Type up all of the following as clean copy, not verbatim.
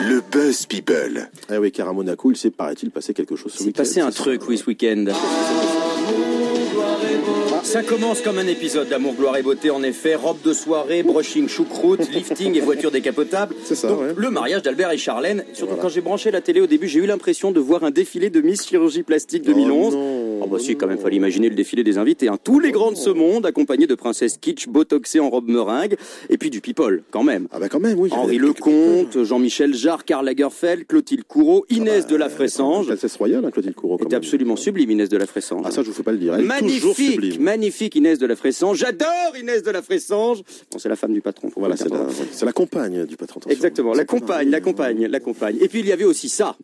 Le Buzz People. Ah oui, car à Monaco, il s'est, paraît-il, passé quelque chose ce week-end. Il s'est passé un truc, oui, ce week-end. Ça commence comme un épisode d'Amour, gloire et beauté, en effet. Robe de soirée, brushing choucroute, lifting et voiture décapotable. C'est ça, donc, ouais. Le mariage d'Albert et Charlène. Surtout quand j'ai branché la télé au début, j'ai eu l'impression de voir un défilé de Miss Chirurgie Plastique 2011. Si, quand même, fallait imaginer le défilé des invités. Hein. Tous les grands de ce monde, accompagnés de princesses kitsch, botoxées en robe meringue, et puis du people, quand même. Ah bah quand même, oui. Henri Lecomte, Jean-Michel Jarre, Karl Lagerfeld, Clotilde Courreau, Inès de la Fressange. Princesse royale, hein, Clotilde Courreau. C'est absolument sublime, Inès de la Fressange. Ah ça, je vous fais pas le dire. Elle est toujours sublime. Magnifique Inès de la Fressange. J'adore Inès de la Fressange. Bon, c'est la femme du patron. Voilà, c'est la compagne du patron. Attention. Exactement, la compagne. Et puis il y avait aussi ça.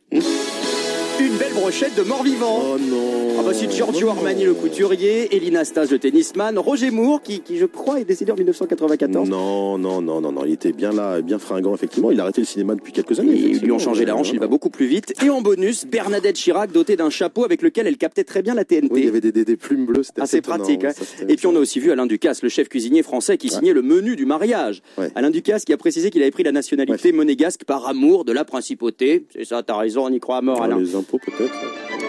Une belle brochette de mort-vivant. Oh non. Ah bah c'est Giorgio Armani le couturier, Elina Stas le tennisman, Roger Moore qui je crois est décédé en 1994. Non, il était bien là, bien fringant effectivement, il a arrêté le cinéma depuis quelques années. Ils lui ont changé la hanche, il va beaucoup plus vite. Et en bonus, Bernadette Chirac dotée d'un chapeau avec lequel elle captait très bien la TNT. Oui, il y avait des plumes bleues, c'était assez pratique. Hein. Et puis on a aussi vu Alain Ducasse, le chef cuisinier français qui signait le menu du mariage. Ouais. Alain Ducasse qui a précisé qu'il avait pris la nationalité monégasque par amour de la principauté. C'est ça, t'as raison, on y croit à mort, Alain. Les impôts peut-être.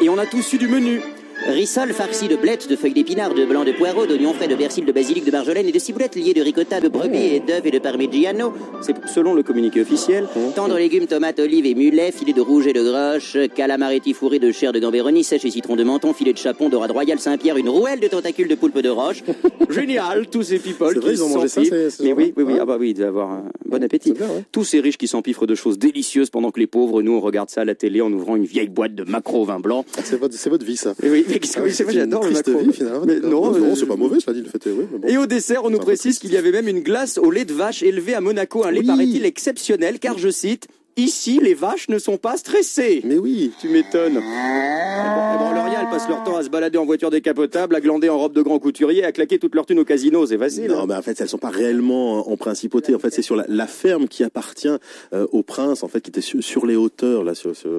Et on a tous eu du menu. Rissole farci de blettes, de feuilles d'épinards, de blanc de poireaux, d'oignons frais, de persil, de basilic, de marjolaine et de ciboulettes liées de ricotta, de brebis et d'œufs et de parmigiano. C'est selon le communiqué officiel. Tendres légumes, tomates, olives et mulets, filets de rouge et de groche, calamaretti fourré de chair de gambéronie, sèche et citron de menton, filet de chapon, dorade royale Saint-Pierre, une rouelle de tentacules de poulpe de roche. Génial, tous ces people qui s'empiffrent. Mais oui, ah bah oui, il doit avoir un bon appétit. Bien, ouais. Tous ces riches qui s'empiffrent de choses délicieuses pendant que les pauvres, nous, on regarde ça à la télé en ouvrant une vieille boîte de maquereau au vin blanc. C'est votre vie, ça. Et oui, mais c'est vrai, j'adore le maquereau. Vie, finalement. Mais non, c'est pas mauvais, cela dit, le fait. Oui, bon. Et au dessert, on nous précise qu'il y avait même une glace au lait de vache élevée à Monaco, un lait paraît-il exceptionnel, car je cite. Ici, les vaches ne sont pas stressées. Mais oui. Tu m'étonnes. Les branleriens, elles passent leur temps à se balader en voiture décapotable, à glander en robe de grand couturier, à claquer toute leur thune au casino, c'est facile. Non, mais en fait, elles sont pas réellement en principauté. En fait, c'est sur la ferme qui appartient au prince, en fait, qui était sur les hauteurs, là,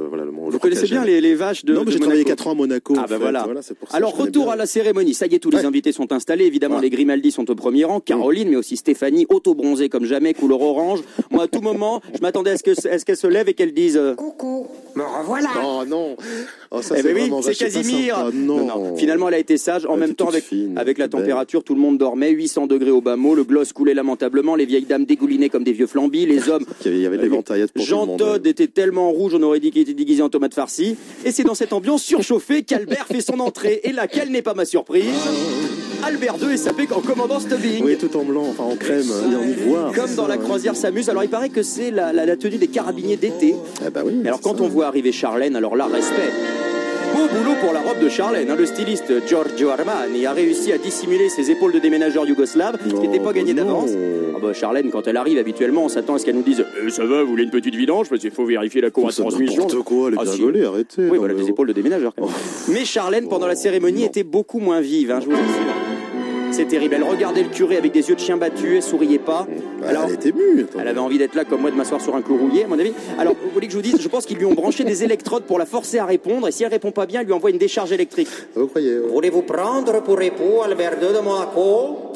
voilà, Vous connaissez bien les vaches de Non, mais j'ai travaillé 4 ans à Monaco. Ah, bah voilà c'est pour ça. Alors, retour à la cérémonie. Ça y est, tous les invités sont installés. Évidemment, les Grimaldi sont au premier rang. Caroline, mais aussi Stéphanie, auto-bronzée comme jamais, couleur orange. Moi, à tout moment, je m'attendais à ce qu'elle se lève et qu'elle dise coucou, me revoilà. Oh non. Oh, ça, c'est Casimir. Non. Finalement, elle a été sage. En même temps, avec la température, tout le monde dormait. 800 degrés au bas mot. Le gloss coulait lamentablement. Les vieilles dames dégoulinaient comme des vieux flambis. Les hommes. Il y avait de l'éventaillette pour Jean tout le monde. Todt était tellement rouge, on aurait dit qu'il était déguisé en tomate farcie. Et c'est dans cette ambiance surchauffée qu'Albert fait son entrée. Et là, quelle n'est pas ma surprise? Albert II est sapé en commandant Stubbing. Oui, tout en blanc, enfin en crème et en ivoire. Comme dans la croisière s'amuse. Alors il paraît que c'est la tenue des carabiniers d'été. Ah bah oui. Alors quand on voit arriver Charlène, alors là, respect. Beau boulot pour la robe de Charlène. Le styliste Giorgio Armani a réussi à dissimuler ses épaules de déménageur yougoslave, ce qui n'était pas gagné d'avance. Ah bah Charlène, quand elle arrive, habituellement, on s'attend à ce qu'elle nous dise ça va, vous voulez une petite vidange? Parce qu'il faut vérifier la courroie de transmission. N'importe quoi, elle est bien gaulée, arrêtez. Oui, voilà, des épaules de déménageur. Quand même. Mais Charlène, pendant la cérémonie, était beaucoup moins vive, hein, je vous assure. C'est terrible. Elle regardait le curé avec des yeux de chien battu, elle souriait pas. Alors, elle était émue. Elle avait envie d'être là comme moi, de m'asseoir sur un clou rouillé, à mon avis. Alors, vous voulez que je vous dise, je pense qu'ils lui ont branché des électrodes pour la forcer à répondre, et si elle répond pas bien, il lui envoie une décharge électrique. Vous croyez? Voulez-vous prendre pour époux Albert II de Monaco?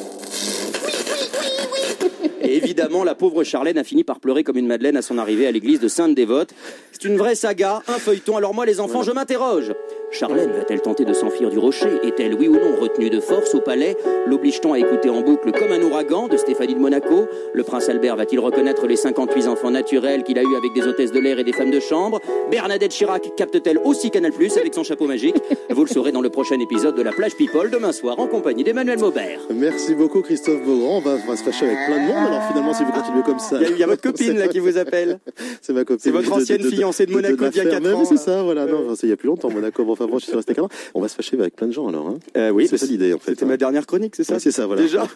Et évidemment, la pauvre Charlène a fini par pleurer comme une madeleine à son arrivée à l'église de Sainte-Dévote. C'est une vraie saga, un feuilleton. Alors moi, les enfants, je m'interroge. Charlène va-t-elle tenter de s'enfuir du rocher? Est-elle, oui ou non, retenue de force au palais? L'oblige-t-on à écouter en boucle comme un ouragan de Stéphanie de Monaco? Le prince Albert va-t-il reconnaître les 58 enfants naturels qu'il a eus avec des hôtesses de l'air et des femmes de chambre? Bernadette Chirac capte-t-elle aussi Canal+ avec son chapeau magique? Vous le saurez dans le prochain épisode de la Plage People demain soir en compagnie d'Emmanuel Maubert. Merci beaucoup Christophe Beaugrand. On va se fâcher avec plein de monde. Alors finalement, si vous continuez comme ça... Il y a votre copine là qui vous appelle. C'est ma copine. C'est votre ancienne fiancée de Monaco d'il y a 4 ans. C'est ça, voilà. Non, il y a plus longtemps, Monaco. Bon, enfin bon, je suis resté 4 ans. On va se fâcher avec plein de gens alors. Hein. Oui, c'est ça l'idée en fait. C'était ma dernière chronique, c'est ça? Ouais, c'est ça, voilà. Déjà